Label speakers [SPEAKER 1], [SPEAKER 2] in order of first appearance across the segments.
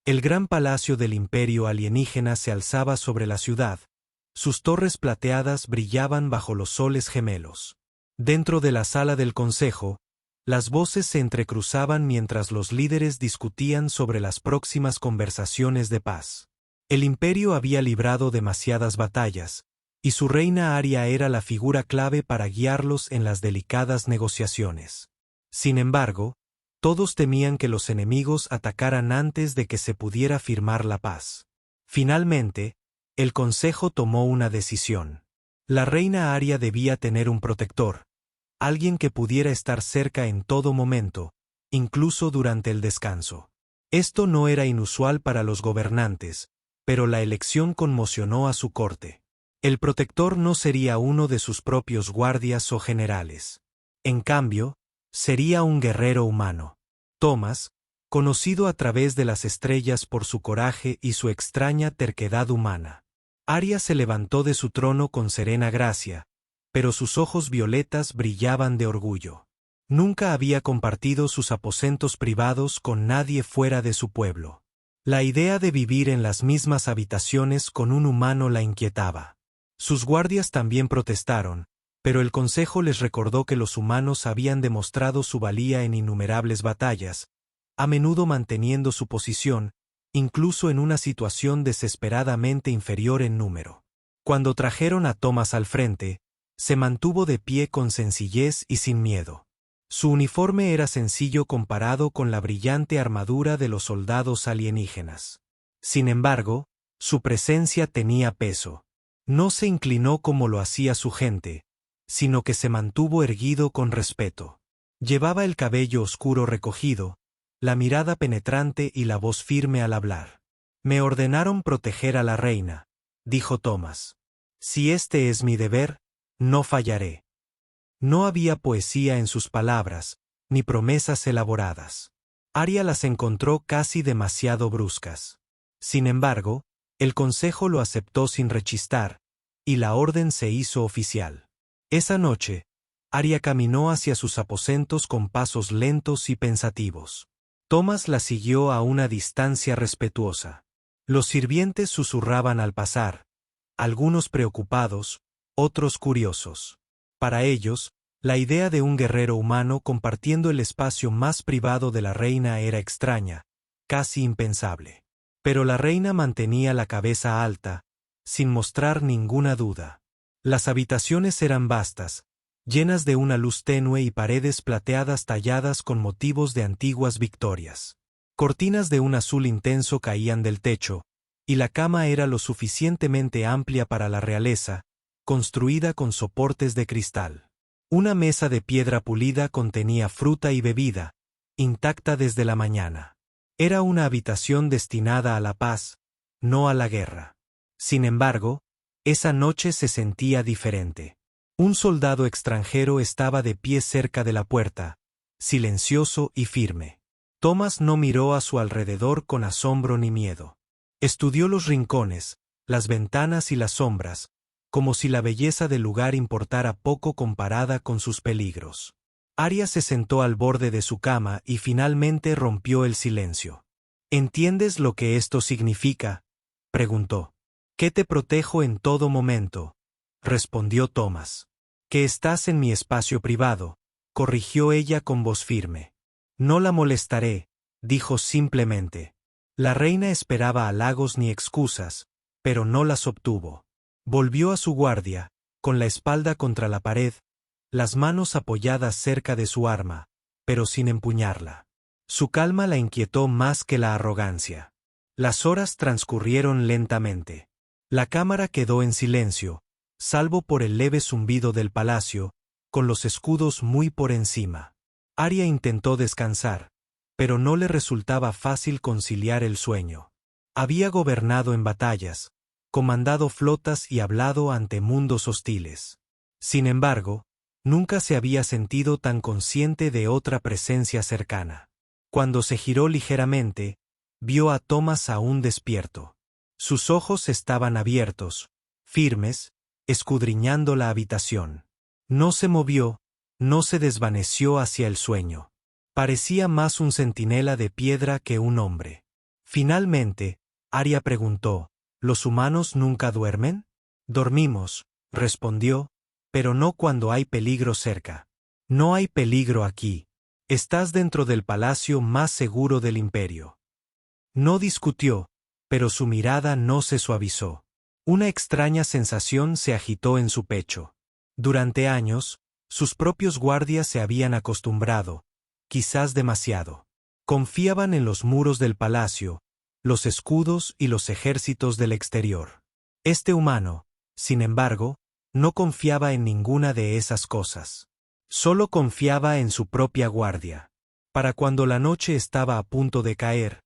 [SPEAKER 1] El gran palacio del imperio alienígena se alzaba sobre la ciudad. Sus torres plateadas brillaban bajo los soles gemelos. Dentro de la sala del consejo, las voces se entrecruzaban mientras los líderes discutían sobre las próximas conversaciones de paz. El imperio había librado demasiadas batallas, y su reina Aria era la figura clave para guiarlos en las delicadas negociaciones. Sin embargo, todos temían que los enemigos atacaran antes de que se pudiera firmar la paz. Finalmente, el consejo tomó una decisión. La reina Aria debía tener un protector, alguien que pudiera estar cerca en todo momento, incluso durante el descanso. Esto no era inusual para los gobernantes, pero la elección conmocionó a su corte. El protector no sería uno de sus propios guardias o generales. En cambio, sería un guerrero humano. Thomas, conocido a través de las estrellas por su coraje y su extraña terquedad humana. Aria se levantó de su trono con serena gracia, pero sus ojos violetas brillaban de orgullo. Nunca había compartido sus aposentos privados con nadie fuera de su pueblo. La idea de vivir en las mismas habitaciones con un humano la inquietaba. Sus guardias también protestaron, pero el consejo les recordó que los humanos habían demostrado su valía en innumerables batallas, a menudo manteniendo su posición, incluso en una situación desesperadamente inferior en número. Cuando trajeron a Thomas al frente, se mantuvo de pie con sencillez y sin miedo. Su uniforme era sencillo comparado con la brillante armadura de los soldados alienígenas. Sin embargo, su presencia tenía peso. No se inclinó como lo hacía su gente, sino que se mantuvo erguido con respeto. Llevaba el cabello oscuro recogido, la mirada penetrante y la voz firme al hablar. «Me ordenaron proteger a la reina», dijo Thomas. «Si este es mi deber, no fallaré». No había poesía en sus palabras, ni promesas elaboradas. Aria las encontró casi demasiado bruscas. Sin embargo, el consejo lo aceptó sin rechistar, y la orden se hizo oficial. Esa noche, Aria caminó hacia sus aposentos con pasos lentos y pensativos. Thomas la siguió a una distancia respetuosa. Los sirvientes susurraban al pasar, algunos preocupados, otros curiosos. Para ellos, la idea de un guerrero humano compartiendo el espacio más privado de la reina era extraña, casi impensable. Pero la reina mantenía la cabeza alta, sin mostrar ninguna duda. Las habitaciones eran vastas, llenas de una luz tenue y paredes plateadas talladas con motivos de antiguas victorias. Cortinas de un azul intenso caían del techo, y la cama era lo suficientemente amplia para la realeza, construida con soportes de cristal. Una mesa de piedra pulida contenía fruta y bebida, intacta desde la mañana. Era una habitación destinada a la paz, no a la guerra. Sin embargo, esa noche se sentía diferente. Un soldado extranjero estaba de pie cerca de la puerta, silencioso y firme. Thomas no miró a su alrededor con asombro ni miedo. Estudió los rincones, las ventanas y las sombras, como si la belleza del lugar importara poco comparada con sus peligros. Aria se sentó al borde de su cama y finalmente rompió el silencio. «¿Entiendes lo que esto significa?», preguntó. «Que te protejo en todo momento», respondió Thomas. «Que estás en mi espacio privado», corrigió ella con voz firme. «No la molestaré», dijo simplemente. La reina esperaba halagos ni excusas, pero no las obtuvo. Volvió a su guardia, con la espalda contra la pared, las manos apoyadas cerca de su arma, pero sin empuñarla. Su calma la inquietó más que la arrogancia. Las horas transcurrieron lentamente. La cámara quedó en silencio, salvo por el leve zumbido del palacio, con los escudos muy por encima. Aria intentó descansar, pero no le resultaba fácil conciliar el sueño. Había gobernado en batallas, comandado flotas y hablado ante mundos hostiles. Sin embargo, nunca se había sentido tan consciente de otra presencia cercana. Cuando se giró ligeramente, vio a Thomas aún despierto. Sus ojos estaban abiertos, firmes, escudriñando la habitación. No se movió, no se desvaneció hacia el sueño. Parecía más un centinela de piedra que un hombre. Finalmente, Arya preguntó, ¿los humanos nunca duermen? Dormimos, respondió, pero no cuando hay peligro cerca. No hay peligro aquí. Estás dentro del palacio más seguro del imperio. No discutió, pero su mirada no se suavizó. Una extraña sensación se agitó en su pecho. Durante años, sus propios guardias se habían acostumbrado, quizás demasiado. Confiaban en los muros del palacio, los escudos y los ejércitos del exterior. Este humano, sin embargo, no confiaba en ninguna de esas cosas. Solo confiaba en su propia guardia. Para cuando la noche estaba a punto de caer,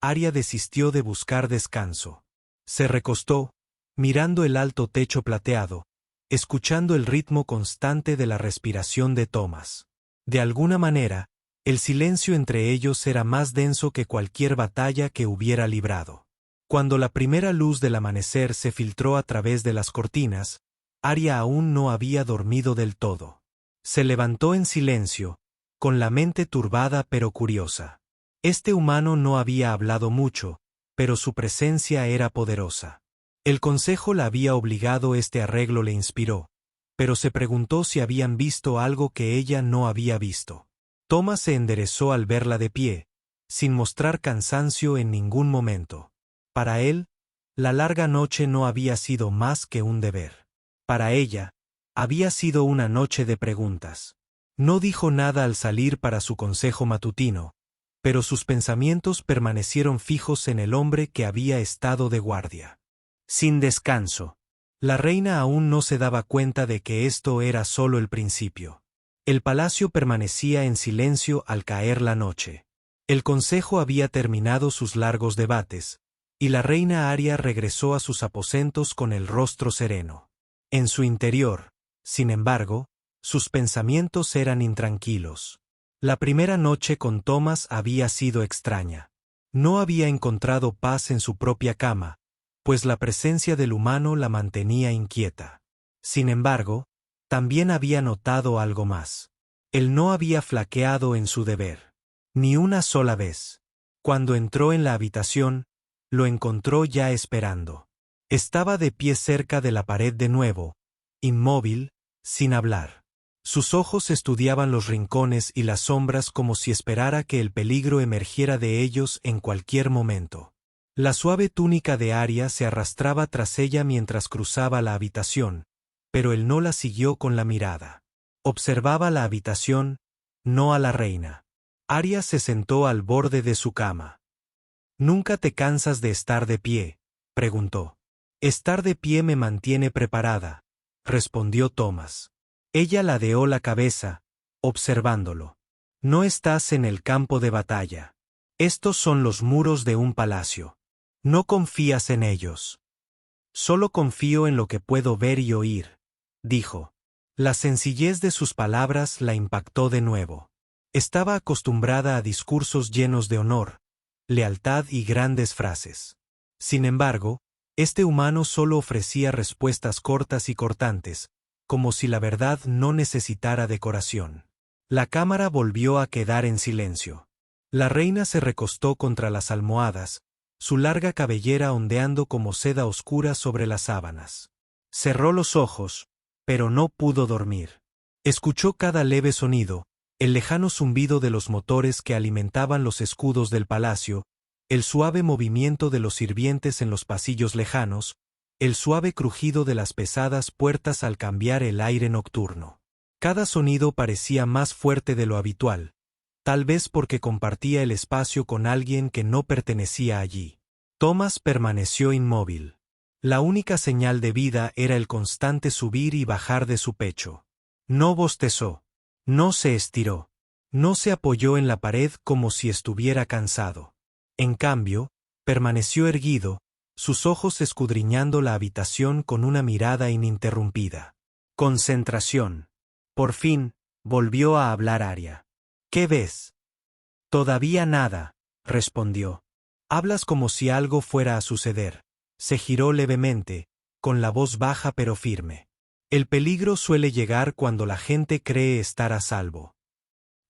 [SPEAKER 1] Arya desistió de buscar descanso. Se recostó, mirando el alto techo plateado, escuchando el ritmo constante de la respiración de Thomas. De alguna manera, el silencio entre ellos era más denso que cualquier batalla que hubiera librado. Cuando la primera luz del amanecer se filtró a través de las cortinas, Arya aún no había dormido del todo. Se levantó en silencio, con la mente turbada pero curiosa. Este humano no había hablado mucho, pero su presencia era poderosa. El consejo la había obligado, este arreglo le inspiró, pero se preguntó si habían visto algo que ella no había visto. Thomas se enderezó al verla de pie, sin mostrar cansancio en ningún momento. Para él, la larga noche no había sido más que un deber. Para ella, había sido una noche de preguntas. No dijo nada al salir para su consejo matutino, pero sus pensamientos permanecieron fijos en el hombre que había estado de guardia. Sin descanso. La reina aún no se daba cuenta de que esto era solo el principio. El palacio permanecía en silencio al caer la noche. El consejo había terminado sus largos debates, y la reina Arya regresó a sus aposentos con el rostro sereno. En su interior, sin embargo, sus pensamientos eran intranquilos. La primera noche con Thomas había sido extraña. No había encontrado paz en su propia cama, pues la presencia del humano la mantenía inquieta. Sin embargo, también había notado algo más. Él no había flaqueado en su deber. Ni una sola vez. Cuando entró en la habitación, lo encontró ya esperando. Estaba de pie cerca de la pared de nuevo, inmóvil, sin hablar. Sus ojos estudiaban los rincones y las sombras como si esperara que el peligro emergiera de ellos en cualquier momento. La suave túnica de Arya se arrastraba tras ella mientras cruzaba la habitación, pero él no la siguió con la mirada. Observaba la habitación, no a la reina. Arya se sentó al borde de su cama. ¿Nunca te cansas de estar de pie?, preguntó. Estar de pie me mantiene preparada, respondió Thomas. Ella ladeó la cabeza, observándolo. No estás en el campo de batalla. Estos son los muros de un palacio. No confías en ellos. Solo confío en lo que puedo ver y oír, dijo. La sencillez de sus palabras la impactó de nuevo. Estaba acostumbrada a discursos llenos de honor, lealtad y grandes frases. Sin embargo, este humano solo ofrecía respuestas cortas y cortantes, como si la verdad no necesitara decoración. La cámara volvió a quedar en silencio. La reina se recostó contra las almohadas, su larga cabellera ondeando como seda oscura sobre las sábanas. Cerró los ojos, pero no pudo dormir. Escuchó cada leve sonido, el lejano zumbido de los motores que alimentaban los escudos del palacio, el suave movimiento de los sirvientes en los pasillos lejanos, el suave crujido de las pesadas puertas al cambiar el aire nocturno. Cada sonido parecía más fuerte de lo habitual, tal vez porque compartía el espacio con alguien que no pertenecía allí. Thomas permaneció inmóvil. La única señal de vida era el constante subir y bajar de su pecho. No bostezó. No se estiró. No se apoyó en la pared como si estuviera cansado. En cambio, permaneció erguido, sus ojos escudriñando la habitación con una mirada ininterrumpida. Concentración. Por fin, volvió a hablar Arya. ¿Qué ves? Todavía nada, respondió. Hablas como si algo fuera a suceder. Se giró levemente, con la voz baja pero firme. El peligro suele llegar cuando la gente cree estar a salvo.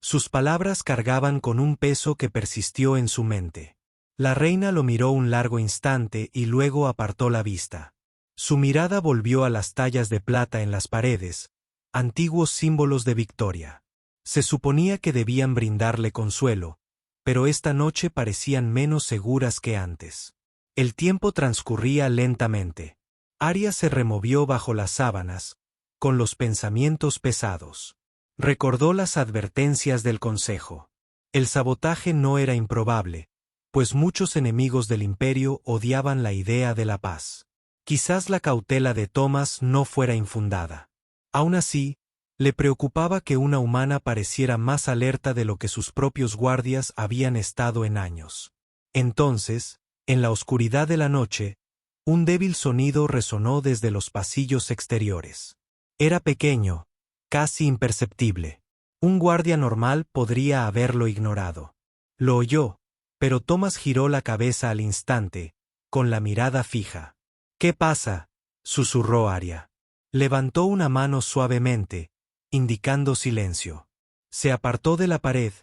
[SPEAKER 1] Sus palabras cargaban con un peso que persistió en su mente. La reina lo miró un largo instante y luego apartó la vista. Su mirada volvió a las tallas de plata en las paredes, antiguos símbolos de victoria. Se suponía que debían brindarle consuelo, pero esta noche parecían menos seguras que antes. El tiempo transcurría lentamente. Arya se removió bajo las sábanas, con los pensamientos pesados. Recordó las advertencias del consejo. El sabotaje no era improbable, pues muchos enemigos del imperio odiaban la idea de la paz. Quizás la cautela de Thomas no fuera infundada. Aún así, le preocupaba que una humana pareciera más alerta de lo que sus propios guardias habían estado en años. Entonces, en la oscuridad de la noche, un débil sonido resonó desde los pasillos exteriores. Era pequeño, casi imperceptible. Un guardia normal podría haberlo ignorado. Lo oyó, pero Thomas giró la cabeza al instante, con la mirada fija. «¿Qué pasa?», susurró Arya. Levantó una mano suavemente, indicando silencio. Se apartó de la pared,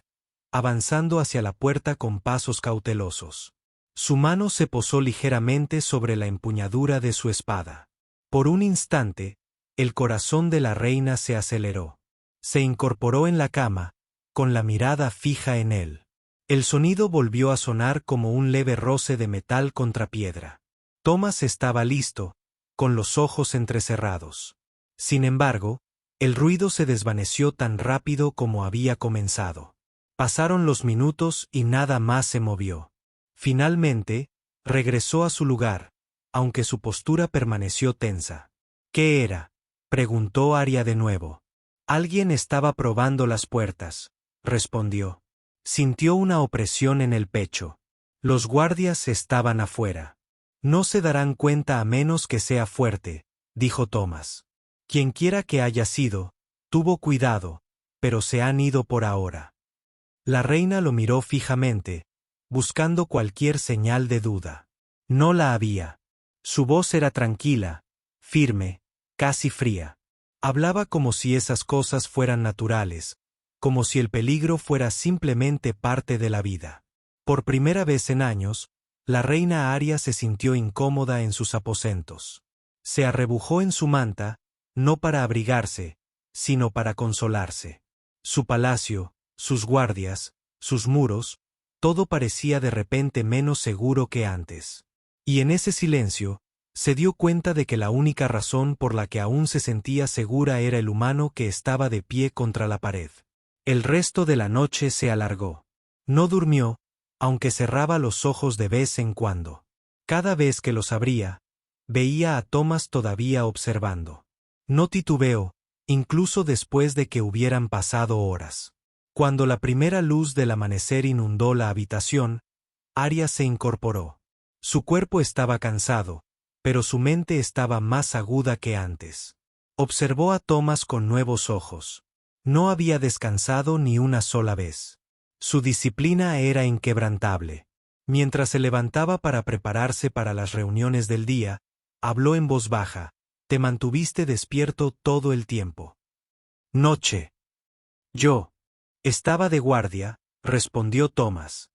[SPEAKER 1] avanzando hacia la puerta con pasos cautelosos. Su mano se posó ligeramente sobre la empuñadura de su espada. Por un instante, el corazón de la reina se aceleró. Se incorporó en la cama, con la mirada fija en él. El sonido volvió a sonar como un leve roce de metal contra piedra. Thomas estaba listo, con los ojos entrecerrados. Sin embargo, el ruido se desvaneció tan rápido como había comenzado. Pasaron los minutos y nada más se movió. Finalmente, regresó a su lugar, aunque su postura permaneció tensa. «¿Qué era?», preguntó Arya de nuevo. «Alguien estaba probando las puertas», respondió. Sintió una opresión en el pecho. Los guardias estaban afuera. «No se darán cuenta a menos que sea fuerte», dijo Thomas. «Quienquiera que haya sido, tuvo cuidado, pero se han ido por ahora». La reina lo miró fijamente, buscando cualquier señal de duda. No la había. Su voz era tranquila, firme, casi fría. Hablaba como si esas cosas fueran naturales, como si el peligro fuera simplemente parte de la vida. Por primera vez en años, la reina Arya se sintió incómoda en sus aposentos. Se arrebujó en su manta, no para abrigarse, sino para consolarse. Su palacio, sus guardias, sus muros, todo parecía de repente menos seguro que antes. Y en ese silencio, se dio cuenta de que la única razón por la que aún se sentía segura era el humano que estaba de pie contra la pared. El resto de la noche se alargó. No durmió, aunque cerraba los ojos de vez en cuando. Cada vez que los abría, veía a Thomas todavía observando. No titubeó, incluso después de que hubieran pasado horas. Cuando la primera luz del amanecer inundó la habitación, Arya se incorporó. Su cuerpo estaba cansado, pero su mente estaba más aguda que antes. Observó a Thomas con nuevos ojos. No había descansado ni una sola vez. Su disciplina era inquebrantable. Mientras se levantaba para prepararse para las reuniones del día, habló en voz baja. «Te mantuviste despierto todo el tiempo». «Noche». «Yo estaba de guardia», respondió Thomas.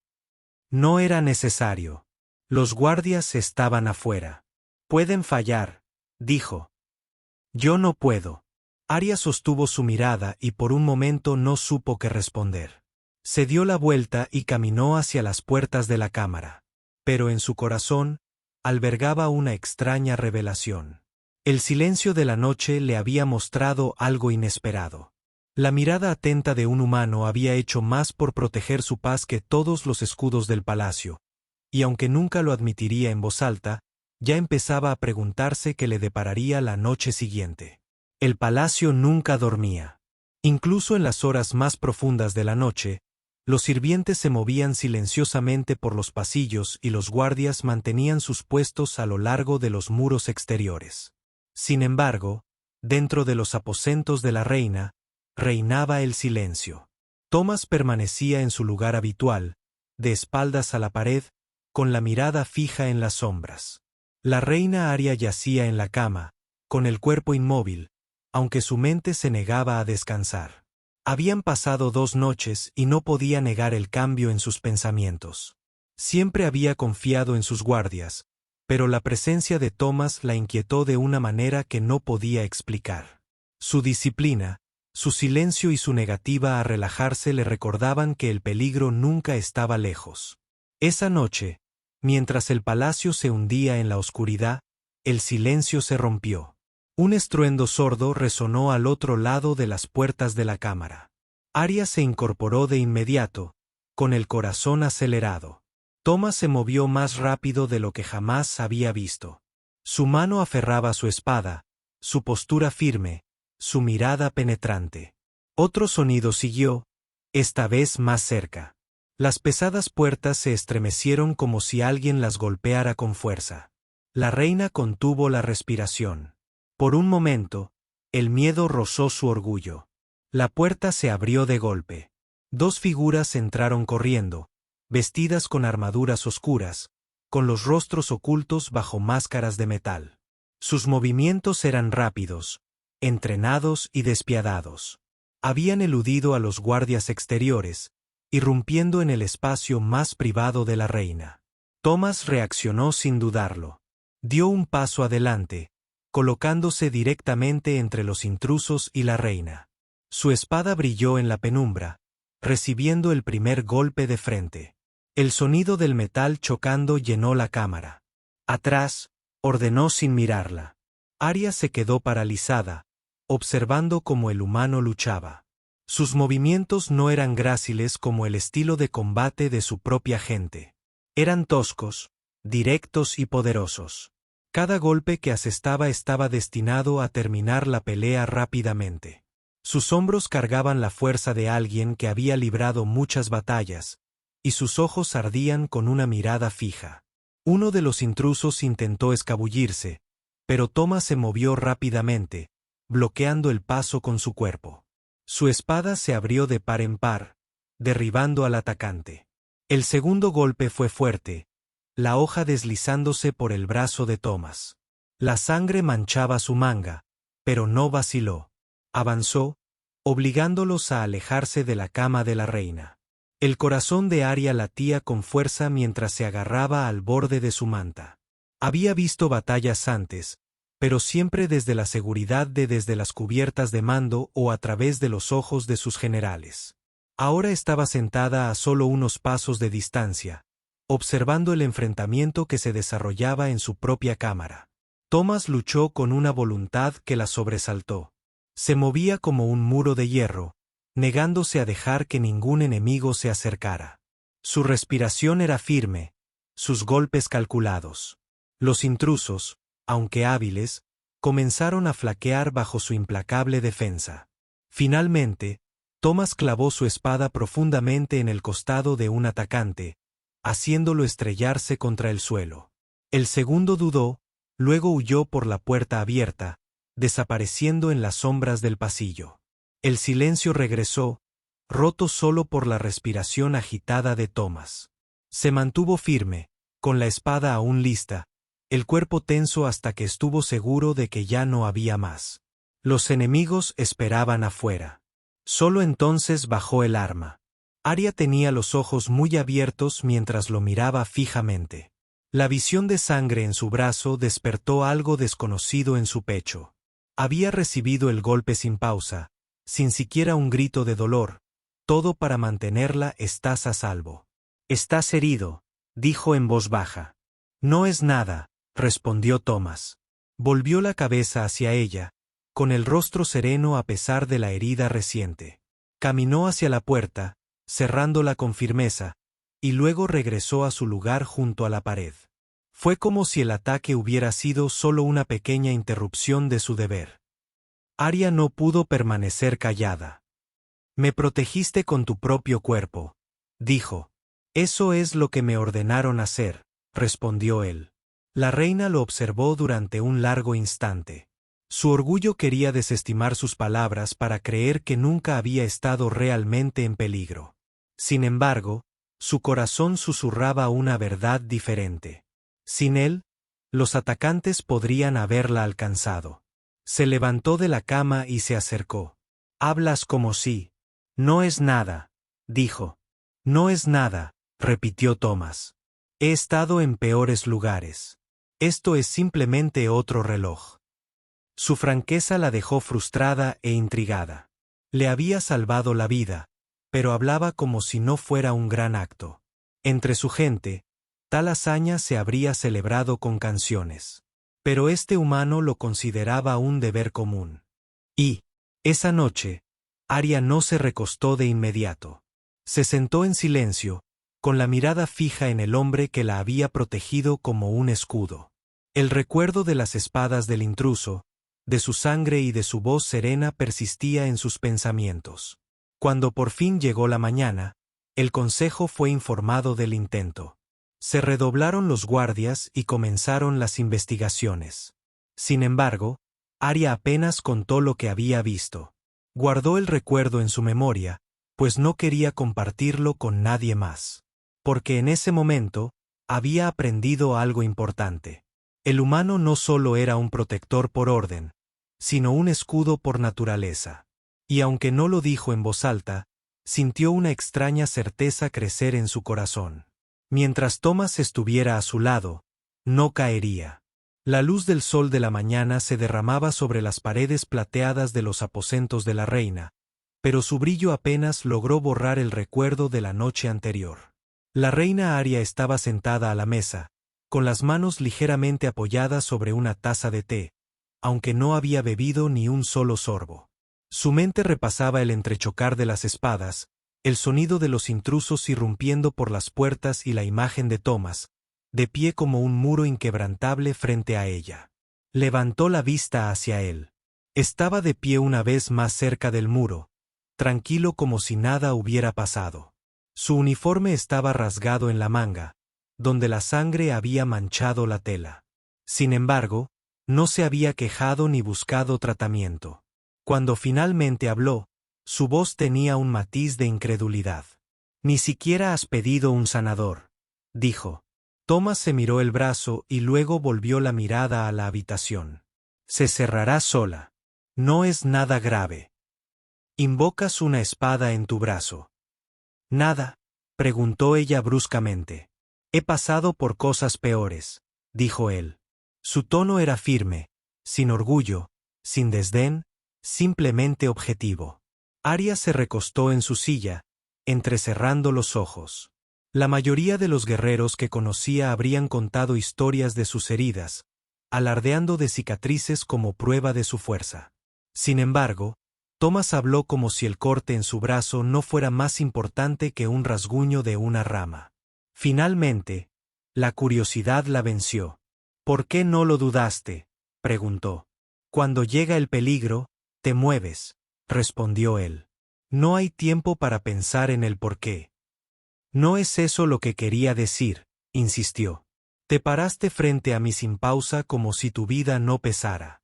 [SPEAKER 1] «No era necesario. Los guardias estaban afuera». «Pueden fallar», dijo. «Yo no puedo». Arya sostuvo su mirada y por un momento no supo qué responder. Se dio la vuelta y caminó hacia las puertas de la cámara. Pero en su corazón, albergaba una extraña revelación. El silencio de la noche le había mostrado algo inesperado. La mirada atenta de un humano había hecho más por proteger su paz que todos los escudos del palacio, y aunque nunca lo admitiría en voz alta, ya empezaba a preguntarse qué le depararía la noche siguiente. El palacio nunca dormía. Incluso en las horas más profundas de la noche, los sirvientes se movían silenciosamente por los pasillos y los guardias mantenían sus puestos a lo largo de los muros exteriores. Sin embargo, dentro de los aposentos de la reina, reinaba el silencio. Thomas permanecía en su lugar habitual, de espaldas a la pared, con la mirada fija en las sombras. La reina Arya yacía en la cama, con el cuerpo inmóvil, aunque su mente se negaba a descansar. Habían pasado 2 noches y no podía negar el cambio en sus pensamientos. Siempre había confiado en sus guardias, pero la presencia de Thomas la inquietó de una manera que no podía explicar. Su disciplina, su silencio y su negativa a relajarse le recordaban que el peligro nunca estaba lejos. Esa noche, mientras el palacio se hundía en la oscuridad, el silencio se rompió. Un estruendo sordo resonó al otro lado de las puertas de la cámara. Arya se incorporó de inmediato, con el corazón acelerado. Thomas se movió más rápido de lo que jamás había visto. Su mano aferraba su espada, su postura firme, su mirada penetrante. Otro sonido siguió, esta vez más cerca. Las pesadas puertas se estremecieron como si alguien las golpeara con fuerza. La reina contuvo la respiración. Por un momento, el miedo rozó su orgullo. La puerta se abrió de golpe. Dos figuras entraron corriendo, vestidas con armaduras oscuras, con los rostros ocultos bajo máscaras de metal. Sus movimientos eran rápidos, entrenados y despiadados. Habían eludido a los guardias exteriores, irrumpiendo en el espacio más privado de la reina. Thomas reaccionó sin dudarlo. Dio un paso adelante, colocándose directamente entre los intrusos y la reina. Su espada brilló en la penumbra, recibiendo el primer golpe de frente. El sonido del metal chocando llenó la cámara. Atrás, ordenó sin mirarla. Arya se quedó paralizada, observando cómo el humano luchaba. Sus movimientos no eran gráciles como el estilo de combate de su propia gente. Eran toscos, directos y poderosos. Cada golpe que asestaba estaba destinado a terminar la pelea rápidamente. Sus hombros cargaban la fuerza de alguien que había librado muchas batallas, y sus ojos ardían con una mirada fija. Uno de los intrusos intentó escabullirse, pero Thomas se movió rápidamente, bloqueando el paso con su cuerpo. Su espada se abrió de par en par, derribando al atacante. El segundo golpe fue fuerte, la hoja deslizándose por el brazo de Thomas. La sangre manchaba su manga, pero no vaciló. Avanzó, obligándolos a alejarse de la cama de la reina. El corazón de Arya latía con fuerza mientras se agarraba al borde de su manta. Había visto batallas antes, pero siempre desde la seguridad de desde las cubiertas de mando o a través de los ojos de sus generales. Ahora estaba sentada a solo unos pasos de distancia, observando el enfrentamiento que se desarrollaba en su propia cámara. Thomas luchó con una voluntad que la sobresaltó. Se movía como un muro de hierro, negándose a dejar que ningún enemigo se acercara. Su respiración era firme, sus golpes calculados. Los intrusos, aunque hábiles, comenzaron a flaquear bajo su implacable defensa. Finalmente, Thomas clavó su espada profundamente en el costado de un atacante, haciéndolo estrellarse contra el suelo. El segundo dudó, luego huyó por la puerta abierta, desapareciendo en las sombras del pasillo. El silencio regresó, roto solo por la respiración agitada de Thomas. Se mantuvo firme, con la espada aún lista, el cuerpo tenso hasta que estuvo seguro de que ya no había más. Los enemigos esperaban afuera. Solo entonces bajó el arma. Arya tenía los ojos muy abiertos mientras lo miraba fijamente. La visión de sangre en su brazo despertó algo desconocido en su pecho. Había recibido el golpe sin pausa, sin siquiera un grito de dolor, todo para mantenerla. Estás a salvo. Estás herido, dijo en voz baja. No es nada, respondió Thomas. Volvió la cabeza hacia ella, con el rostro sereno a pesar de la herida reciente. Caminó hacia la puerta, cerrándola con firmeza, y luego regresó a su lugar junto a la pared. Fue como si el ataque hubiera sido solo una pequeña interrupción de su deber. Arya no pudo permanecer callada. Me protegiste con tu propio cuerpo, dijo. Eso es lo que me ordenaron hacer, respondió él. La reina lo observó durante un largo instante. Su orgullo quería desestimar sus palabras para creer que nunca había estado realmente en peligro. Sin embargo, su corazón susurraba una verdad diferente. Sin él, los atacantes podrían haberla alcanzado. Se levantó de la cama y se acercó. Hablas como si. No es nada, dijo. No es nada, repitió Thomas. He estado en peores lugares. Esto es simplemente otro reloj. Su franqueza la dejó frustrada e intrigada. Le había salvado la vida, pero hablaba como si no fuera un gran acto. Entre su gente, tal hazaña se habría celebrado con canciones. Pero este humano lo consideraba un deber común. Y, esa noche, Arya no se recostó de inmediato. Se sentó en silencio, con la mirada fija en el hombre que la había protegido como un escudo. El recuerdo de las espadas del intruso, de su sangre y de su voz serena persistía en sus pensamientos. Cuando por fin llegó la mañana, el consejo fue informado del intento. Se redoblaron los guardias y comenzaron las investigaciones. Sin embargo, Arya apenas contó lo que había visto. Guardó el recuerdo en su memoria, pues no quería compartirlo con nadie más. Porque en ese momento, había aprendido algo importante. El humano no solo era un protector por orden, sino un escudo por naturaleza. Y aunque no lo dijo en voz alta, sintió una extraña certeza crecer en su corazón. Mientras Thomas estuviera a su lado, no caería. La luz del sol de la mañana se derramaba sobre las paredes plateadas de los aposentos de la reina, pero su brillo apenas logró borrar el recuerdo de la noche anterior. La reina Arya estaba sentada a la mesa, con las manos ligeramente apoyadas sobre una taza de té, aunque no había bebido ni un solo sorbo. Su mente repasaba el entrechocar de las espadas, el sonido de los intrusos irrumpiendo por las puertas y la imagen de Thomas, de pie como un muro inquebrantable frente a ella. Levantó la vista hacia él. Estaba de pie una vez más cerca del muro, tranquilo como si nada hubiera pasado. Su uniforme estaba rasgado en la manga, donde la sangre había manchado la tela. Sin embargo, no se había quejado ni buscado tratamiento. Cuando finalmente habló, su voz tenía un matiz de incredulidad. «Ni siquiera has pedido un sanador», dijo. Thomas se miró el brazo y luego volvió la mirada a la habitación. «Se cerrará sola. No es nada grave. Invocas una espada en tu brazo». «Nada», preguntó ella bruscamente. «He pasado por cosas peores», dijo él. Su tono era firme, sin orgullo, sin desdén, simplemente objetivo. Arya se recostó en su silla, entrecerrando los ojos. La mayoría de los guerreros que conocía habrían contado historias de sus heridas, alardeando de cicatrices como prueba de su fuerza. Sin embargo, Thomas habló como si el corte en su brazo no fuera más importante que un rasguño de una rama. Finalmente, la curiosidad la venció. «¿Por qué no lo dudaste?», preguntó. «Cuando llega el peligro, te mueves», respondió él. «No hay tiempo para pensar en el por qué». «No es eso lo que quería decir», insistió. «Te paraste frente a mí sin pausa como si tu vida no pesara».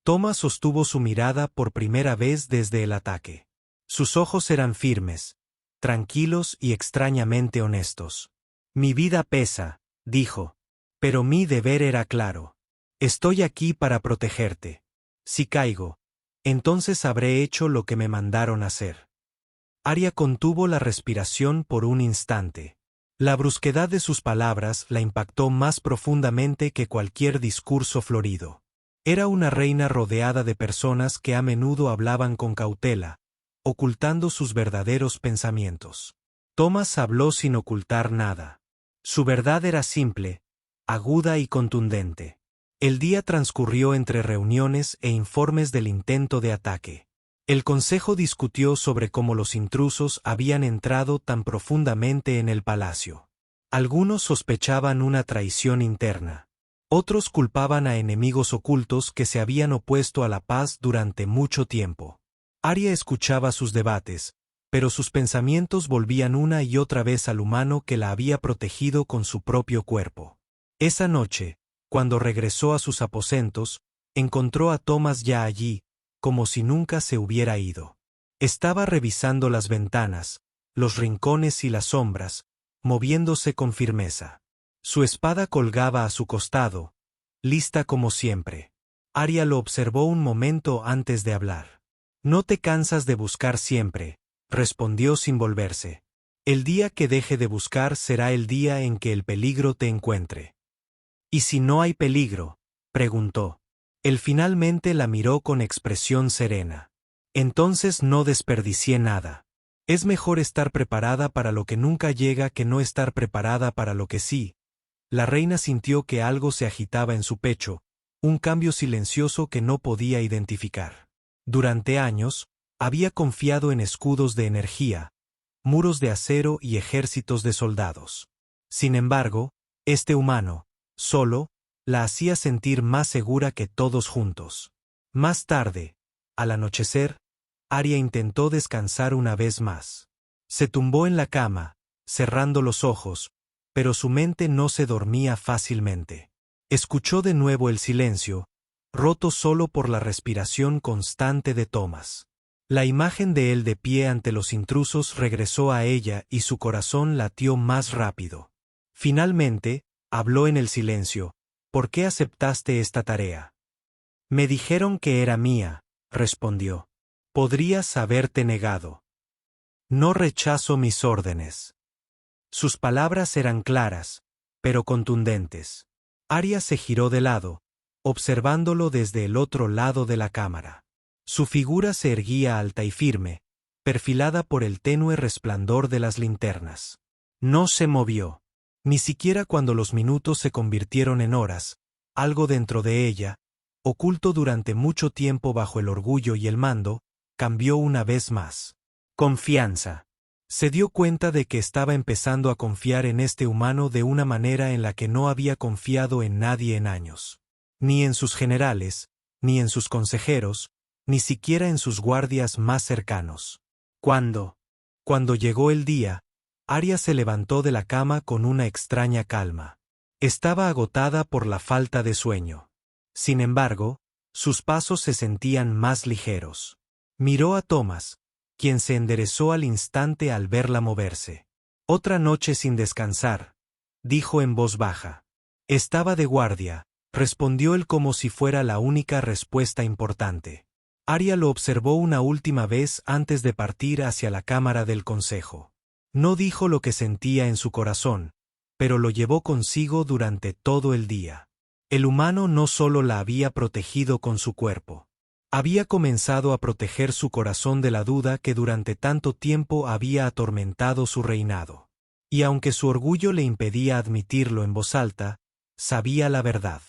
[SPEAKER 1] Thomas sostuvo su mirada por primera vez desde el ataque. Sus ojos eran firmes, tranquilos y extrañamente honestos. «Mi vida pesa», dijo, «pero mi deber era claro. Estoy aquí para protegerte. Si caigo, entonces habré hecho lo que me mandaron hacer». Arya contuvo la respiración por un instante. La brusquedad de sus palabras la impactó más profundamente que cualquier discurso florido. Era una reina rodeada de personas que a menudo hablaban con cautela, ocultando sus verdaderos pensamientos. Thomas habló sin ocultar nada. Su verdad era simple, aguda y contundente. El día transcurrió entre reuniones e informes del intento de ataque. El consejo discutió sobre cómo los intrusos habían entrado tan profundamente en el palacio. Algunos sospechaban una traición interna. Otros culpaban a enemigos ocultos que se habían opuesto a la paz durante mucho tiempo. Arya escuchaba sus debates, pero sus pensamientos volvían una y otra vez al humano que la había protegido con su propio cuerpo. Esa noche, cuando regresó a sus aposentos, encontró a Thomas ya allí, como si nunca se hubiera ido. Estaba revisando las ventanas, los rincones y las sombras, moviéndose con firmeza. Su espada colgaba a su costado, lista como siempre. Arya lo observó un momento antes de hablar. «No te cansas de buscar siempre», respondió sin volverse. El día que deje de buscar será el día en que el peligro te encuentre. ¿Y si no hay peligro?, preguntó. Él finalmente la miró con expresión serena. Entonces no desperdicié nada. Es mejor estar preparada para lo que nunca llega que no estar preparada para lo que sí. La reina sintió que algo se agitaba en su pecho, un cambio silencioso que no podía identificar. Durante años, había confiado en escudos de energía, muros de acero y ejércitos de soldados. Sin embargo, este humano, solo, la hacía sentir más segura que todos juntos. Más tarde, al anochecer, Arya intentó descansar una vez más. Se tumbó en la cama, cerrando los ojos, pero su mente no se dormía fácilmente. Escuchó de nuevo el silencio, roto solo por la respiración constante de Thomas. La imagen de él de pie ante los intrusos regresó a ella y su corazón latió más rápido. Finalmente, habló en el silencio. ¿Por qué aceptaste esta tarea? Me dijeron que era mía, respondió. Podrías haberte negado. No rechazo mis órdenes. Sus palabras eran claras, pero contundentes. Arya se giró de lado, observándolo desde el otro lado de la cámara. Su figura se erguía alta y firme, perfilada por el tenue resplandor de las linternas. No se movió. Ni siquiera cuando los minutos se convirtieron en horas, algo dentro de ella, oculto durante mucho tiempo bajo el orgullo y el mando, cambió una vez más. Confianza. Se dio cuenta de que estaba empezando a confiar en este humano de una manera en la que no había confiado en nadie en años. Ni en sus generales, ni en sus consejeros, ni siquiera en sus guardias más cercanos. Cuando llegó el día, Arya se levantó de la cama con una extraña calma. Estaba agotada por la falta de sueño. Sin embargo, sus pasos se sentían más ligeros. Miró a Thomas, quien se enderezó al instante al verla moverse. Otra noche sin descansar, dijo en voz baja. Estaba de guardia, respondió él como si fuera la única respuesta importante. Arya lo observó una última vez antes de partir hacia la cámara del consejo. No dijo lo que sentía en su corazón, pero lo llevó consigo durante todo el día. El humano no solo la había protegido con su cuerpo. Había comenzado a proteger su corazón de la duda que durante tanto tiempo había atormentado su reinado. Y aunque su orgullo le impedía admitirlo en voz alta, sabía la verdad.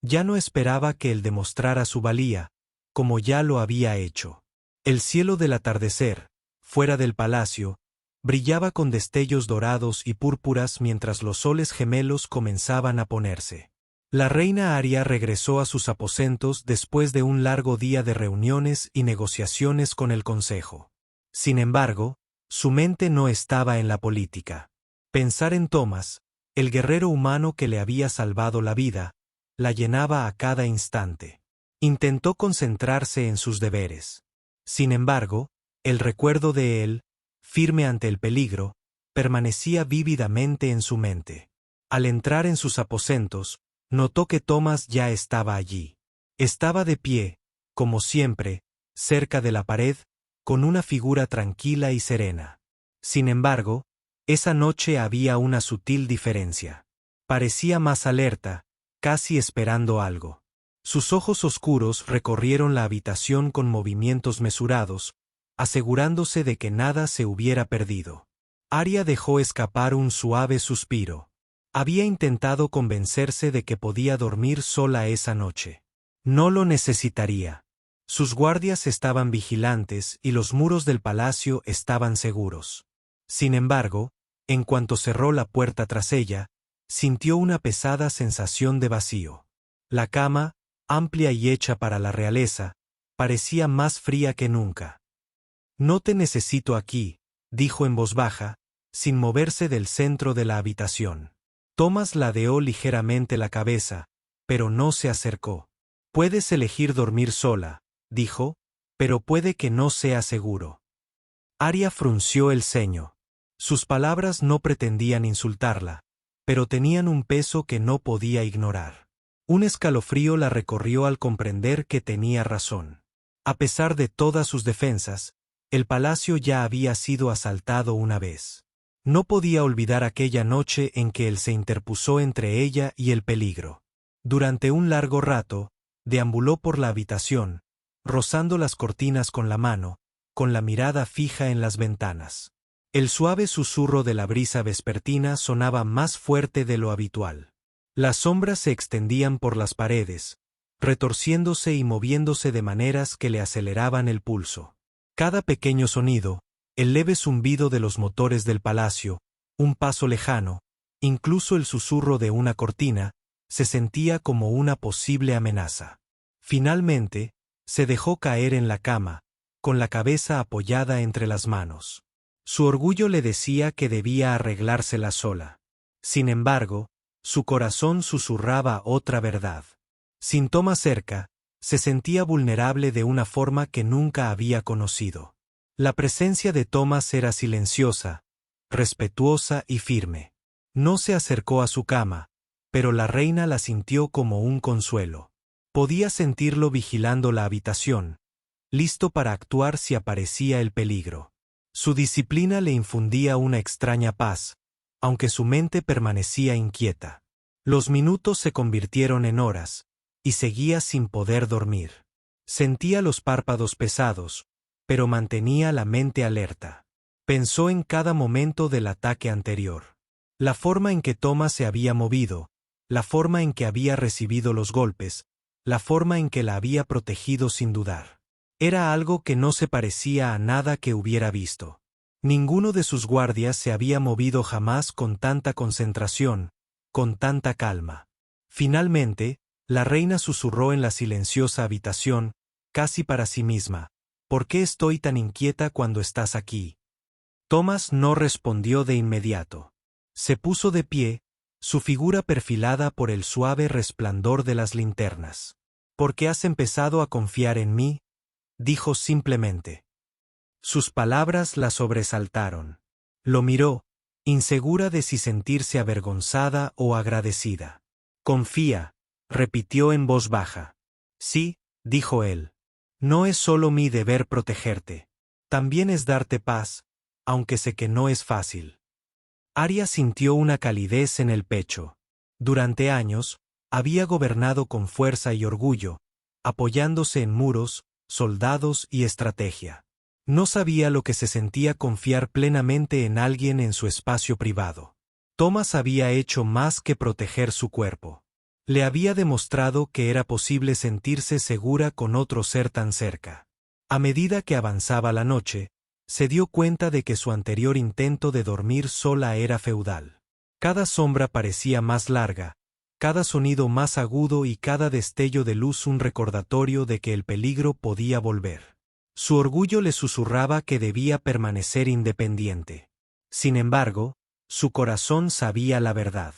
[SPEAKER 1] Ya no esperaba que él demostrara su valía, como ya lo había hecho. El cielo del atardecer, fuera del palacio, brillaba con destellos dorados y púrpuras mientras los soles gemelos comenzaban a ponerse. La reina Arya regresó a sus aposentos después de un largo día de reuniones y negociaciones con el consejo. Sin embargo, su mente no estaba en la política. Pensar en Thomas, el guerrero humano que le había salvado la vida, la llenaba a cada instante. Intentó concentrarse en sus deberes. Sin embargo, el recuerdo de él, firme ante el peligro, permanecía vívidamente en su mente. Al entrar en sus aposentos, notó que Thomas ya estaba allí. Estaba de pie, como siempre, cerca de la pared, con una figura tranquila y serena. Sin embargo, esa noche había una sutil diferencia. Parecía más alerta, casi esperando algo. Sus ojos oscuros recorrieron la habitación con movimientos mesurados, asegurándose de que nada se hubiera perdido. Arya dejó escapar un suave suspiro. Había intentado convencerse de que podía dormir sola esa noche. No lo necesitaría. Sus guardias estaban vigilantes y los muros del palacio estaban seguros. Sin embargo, en cuanto cerró la puerta tras ella, sintió una pesada sensación de vacío. La cama, amplia y hecha para la realeza, parecía más fría que nunca. No te necesito aquí, dijo en voz baja, sin moverse del centro de la habitación. Thomas ladeó ligeramente la cabeza, pero no se acercó. Puedes elegir dormir sola, dijo, pero puede que no sea seguro. Arya frunció el ceño. Sus palabras no pretendían insultarla, pero tenían un peso que no podía ignorar. Un escalofrío la recorrió al comprender que tenía razón. A pesar de todas sus defensas, el palacio ya había sido asaltado una vez. No podía olvidar aquella noche en que él se interpuso entre ella y el peligro. Durante un largo rato, deambuló por la habitación, rozando las cortinas con la mano, con la mirada fija en las ventanas. El suave susurro de la brisa vespertina sonaba más fuerte de lo habitual. Las sombras se extendían por las paredes, retorciéndose y moviéndose de maneras que le aceleraban el pulso. Cada pequeño sonido, el leve zumbido de los motores del palacio, un paso lejano, incluso el susurro de una cortina, se sentía como una posible amenaza. Finalmente, se dejó caer en la cama, con la cabeza apoyada entre las manos. Su orgullo le decía que debía arreglársela sola. Sin embargo, su corazón susurraba otra verdad. Sin Thomas cerca, se sentía vulnerable de una forma que nunca había conocido. La presencia de Thomas era silenciosa, respetuosa y firme. No se acercó a su cama, pero la reina la sintió como un consuelo. Podía sentirlo vigilando la habitación, listo para actuar si aparecía el peligro. Su disciplina le infundía una extraña paz, aunque su mente permanecía inquieta. Los minutos se convirtieron en horas, y seguía sin poder dormir. Sentía los párpados pesados, pero mantenía la mente alerta. Pensó en cada momento del ataque anterior. La forma en que Thomas se había movido, la forma en que había recibido los golpes, la forma en que la había protegido sin dudar. Era algo que no se parecía a nada que hubiera visto. Ninguno de sus guardias se había movido jamás con tanta concentración, con tanta calma. Finalmente, la reina susurró en la silenciosa habitación, casi para sí misma: ¿por qué estoy tan inquieta cuando estás aquí? Thomas no respondió de inmediato. Se puso de pie, su figura perfilada por el suave resplandor de las linternas. ¿Por qué has empezado a confiar en mí?, dijo simplemente. Sus palabras la sobresaltaron. Lo miró, insegura de si sentirse avergonzada o agradecida. Confía, repitió en voz baja. Sí, dijo él. No es solo mi deber protegerte. También es darte paz, aunque sé que no es fácil. Arya sintió una calidez en el pecho. Durante años, había gobernado con fuerza y orgullo, apoyándose en muros, soldados y estrategia. No sabía lo que se sentía confiar plenamente en alguien en su espacio privado. Thomas había hecho más que proteger su cuerpo. Le había demostrado que era posible sentirse segura con otro ser tan cerca. A medida que avanzaba la noche, se dio cuenta de que su anterior intento de dormir sola era feudal. Cada sombra parecía más larga, cada sonido más agudo y cada destello de luz un recordatorio de que el peligro podía volver. Su orgullo le susurraba que debía permanecer independiente. Sin embargo, su corazón sabía la verdad.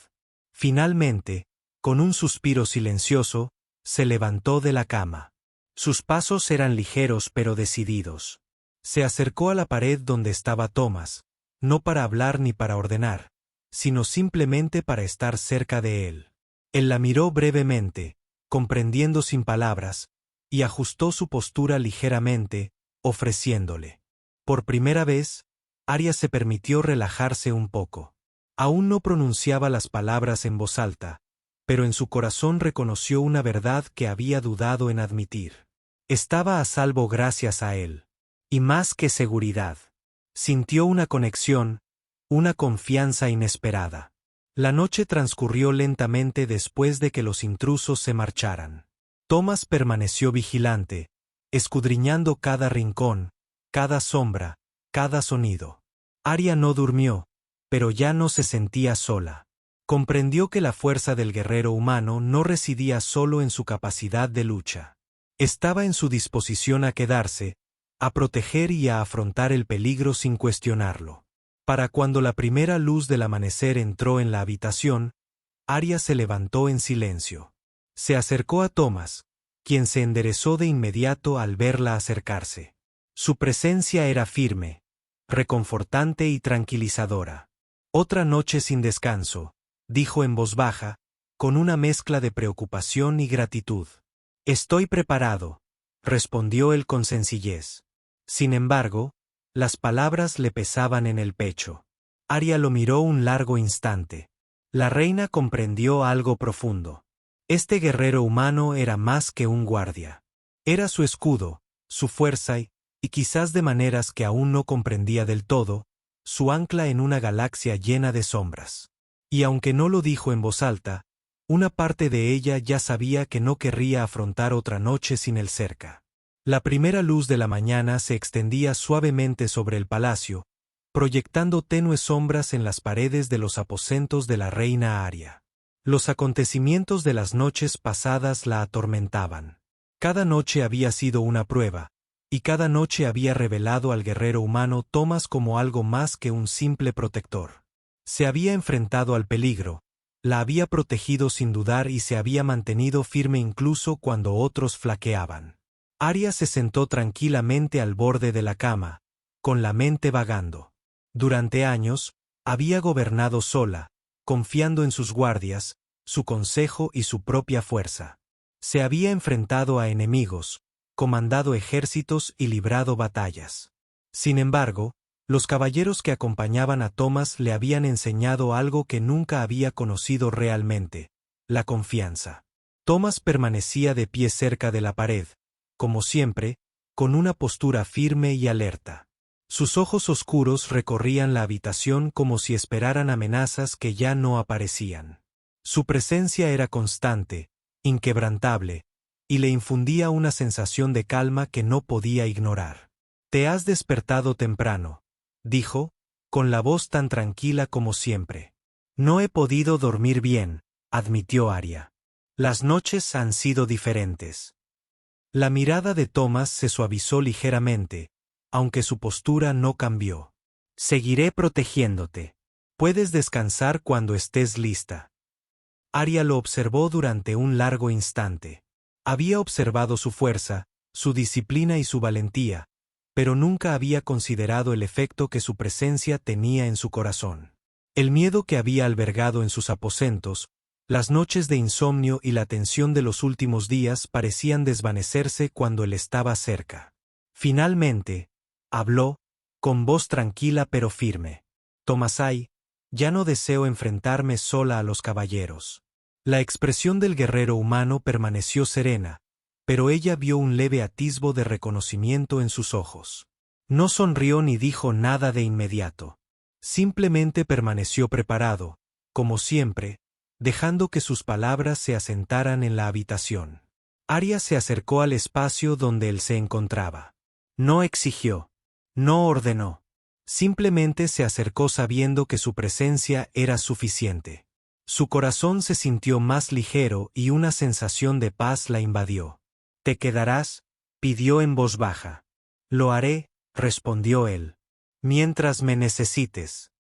[SPEAKER 1] Finalmente, con un suspiro silencioso, se levantó de la cama. Sus pasos eran ligeros pero decididos. Se acercó a la pared donde estaba Thomas, no para hablar ni para ordenar, sino simplemente para estar cerca de él. Él la miró brevemente, comprendiendo sin palabras, y ajustó su postura ligeramente, ofreciéndole. Por primera vez, Arya se permitió relajarse un poco. Aún no pronunciaba las palabras en voz alta, pero en su corazón reconoció una verdad que había dudado en admitir. Estaba a salvo gracias a él. Y más que seguridad. Sintió una conexión, una confianza inesperada. La noche transcurrió lentamente después de que los intrusos se marcharan. Thomas permaneció vigilante, escudriñando cada rincón, cada sombra, cada sonido. Arya no durmió, pero ya no se sentía sola. Comprendió que la fuerza del guerrero humano no residía solo en su capacidad de lucha. Estaba en su disposición a quedarse, a proteger y a afrontar el peligro sin cuestionarlo. Para cuando la primera luz del amanecer entró en la habitación, Arya se levantó en silencio. Se acercó a Thomas, quien se enderezó de inmediato al verla acercarse. Su presencia era firme, reconfortante y tranquilizadora. Otra noche sin descanso, dijo en voz baja, con una mezcla de preocupación y gratitud. Estoy preparado, respondió él con sencillez. Sin embargo, las palabras le pesaban en el pecho. Arya lo miró un largo instante. La reina comprendió algo profundo. Este guerrero humano era más que un guardia. Era su escudo, su fuerza y quizás de maneras que aún no comprendía del todo, su ancla en una galaxia llena de sombras. Y aunque no lo dijo en voz alta, una parte de ella ya sabía que no querría afrontar otra noche sin él cerca. La primera luz de la mañana se extendía suavemente sobre el palacio, proyectando tenues sombras en las paredes de los aposentos de la reina Arya. Los acontecimientos de las noches pasadas la atormentaban. Cada noche había sido una prueba, y cada noche había revelado al guerrero humano Thomas como algo más que un simple protector. Se había enfrentado al peligro, la había protegido sin dudar y se había mantenido firme incluso cuando otros flaqueaban. Arya se sentó tranquilamente al borde de la cama, con la mente vagando. Durante años, había gobernado sola, confiando en sus guardias, su consejo y su propia fuerza. Se había enfrentado a enemigos, comandado ejércitos y librado batallas. Sin embargo, los caballeros que acompañaban a Thomas le habían enseñado algo que nunca había conocido realmente: la confianza. Thomas permanecía de pie cerca de la pared, como siempre, con una postura firme y alerta. Sus ojos oscuros recorrían la habitación como si esperaran amenazas que ya no aparecían. Su presencia era constante, inquebrantable, y le infundía una sensación de calma que no podía ignorar. «Te has despertado temprano», dijo, con la voz tan tranquila como siempre. «No he podido dormir bien», admitió Arya. «Las noches han sido diferentes». La mirada de Thomas se suavizó ligeramente, aunque su postura no cambió. «Seguiré protegiéndote. Puedes descansar cuando estés lista». Arya lo observó durante un largo instante. Había observado su fuerza, su disciplina y su valentía, pero nunca había considerado el efecto que su presencia tenía en su corazón. El miedo que había albergado en sus aposentos, las noches de insomnio y la tensión de los últimos días parecían desvanecerse cuando él estaba cerca. Finalmente, habló, con voz tranquila pero firme. «Tomasai, ya no deseo enfrentarme sola a los caballeros». La expresión del guerrero humano permaneció serena, pero ella vio un leve atisbo de reconocimiento en sus ojos. No sonrió ni dijo nada de inmediato. Simplemente permaneció preparado, como siempre, dejando que sus palabras se asentaran en la habitación. Arya se acercó al espacio donde él se encontraba. No exigió. No ordenó. Simplemente se acercó sabiendo que su presencia era suficiente. Su corazón se sintió más ligero y una sensación de paz la invadió. «¿Te quedarás?», pidió en voz baja. «Lo haré», respondió él. «Mientras me necesites».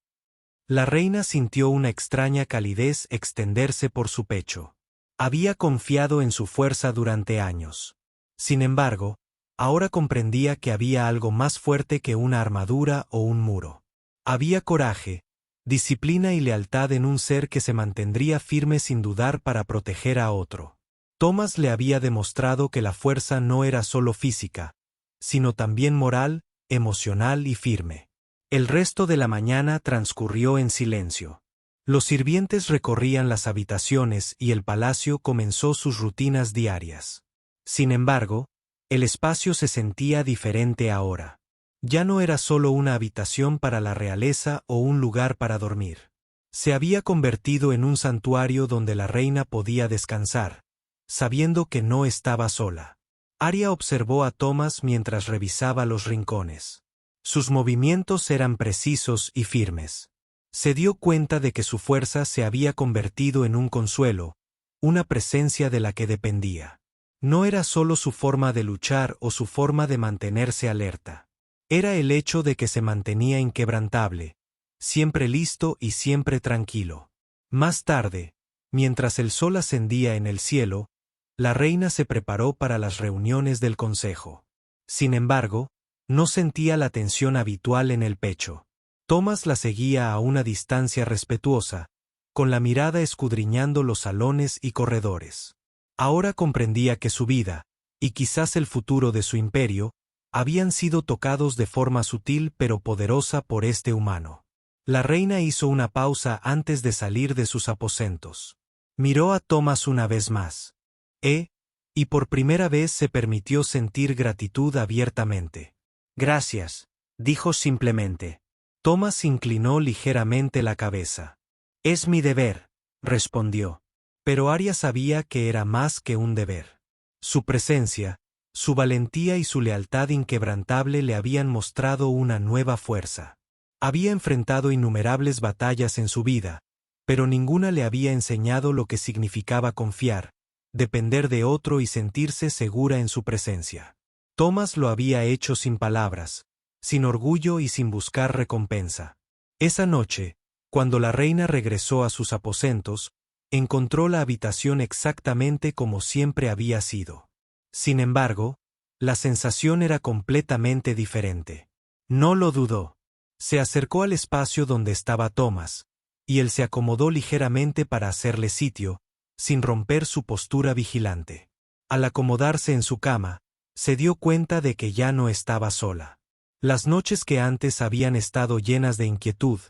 [SPEAKER 1] La reina sintió una extraña calidez extenderse por su pecho. Había confiado en su fuerza durante años. Sin embargo, ahora comprendía que había algo más fuerte que una armadura o un muro. Había coraje, disciplina y lealtad en un ser que se mantendría firme sin dudar para proteger a otro. Thomas le había demostrado que la fuerza no era solo física, sino también moral, emocional y firme. El resto de la mañana transcurrió en silencio. Los sirvientes recorrían las habitaciones y el palacio comenzó sus rutinas diarias. Sin embargo, el espacio se sentía diferente ahora. Ya no era solo una habitación para la realeza o un lugar para dormir. Se había convertido en un santuario donde la reina podía descansar, sabiendo que no estaba sola. Arya observó a Thomas mientras revisaba los rincones. Sus movimientos eran precisos y firmes. Se dio cuenta de que su fuerza se había convertido en un consuelo, una presencia de la que dependía. No era solo su forma de luchar o su forma de mantenerse alerta. Era el hecho de que se mantenía inquebrantable, siempre listo y siempre tranquilo. Más tarde, mientras el sol ascendía en el cielo, la reina se preparó para las reuniones del consejo. Sin embargo, no sentía la tensión habitual en el pecho. Thomas la seguía a una distancia respetuosa, con la mirada escudriñando los salones y corredores. Ahora comprendía que su vida, y quizás el futuro de su imperio, habían sido tocados de forma sutil pero poderosa por este humano. La reina hizo una pausa antes de salir de sus aposentos. Miró a Thomas una vez más. Y por primera vez se permitió sentir gratitud abiertamente. Gracias, dijo simplemente. Thomas inclinó ligeramente la cabeza. Es mi deber, respondió. Pero Arya sabía que era más que un deber. Su presencia, su valentía y su lealtad inquebrantable le habían mostrado una nueva fuerza. Había enfrentado innumerables batallas en su vida, pero ninguna le había enseñado lo que significaba confiar, depender de otro y sentirse segura en su presencia. Thomas lo había hecho sin palabras, sin orgullo y sin buscar recompensa. Esa noche, cuando la reina regresó a sus aposentos, encontró la habitación exactamente como siempre había sido. Sin embargo, la sensación era completamente diferente. No lo dudó. Se acercó al espacio donde estaba Thomas, y él se acomodó ligeramente para hacerle sitio, sin romper su postura vigilante. Al acomodarse en su cama, se dio cuenta de que ya no estaba sola. Las noches que antes habían estado llenas de inquietud,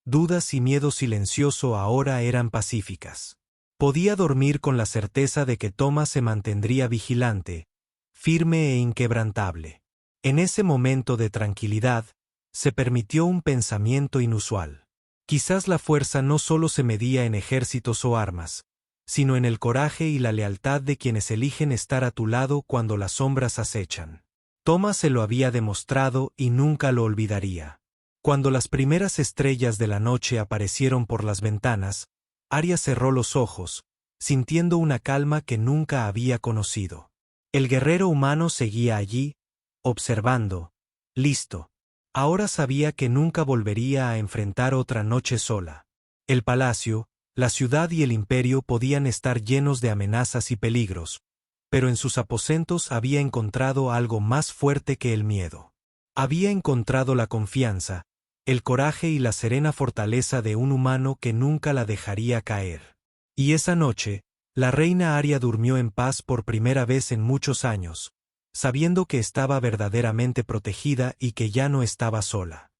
[SPEAKER 1] dudas y miedo silencioso ahora eran pacíficas. Podía dormir con la certeza de que Thomas se mantendría vigilante, firme e inquebrantable. En ese momento de tranquilidad, se permitió un pensamiento inusual. Quizás la fuerza no solo se medía en ejércitos o armas, sino en el coraje y la lealtad de quienes eligen estar a tu lado cuando las sombras acechan. Thomas se lo había demostrado y nunca lo olvidaría. Cuando las primeras estrellas de la noche aparecieron por las ventanas, Arya cerró los ojos, sintiendo una calma que nunca había conocido. El guerrero humano seguía allí, observando, listo. Ahora sabía que nunca volvería a enfrentar otra noche sola. El palacio, la ciudad y el imperio podían estar llenos de amenazas y peligros, pero en sus aposentos había encontrado algo más fuerte que el miedo. Había encontrado la confianza, el coraje y la serena fortaleza de un humano que nunca la dejaría caer. Y esa noche, la reina Arya durmió en paz por primera vez en muchos años, sabiendo que estaba verdaderamente protegida y que ya no estaba sola.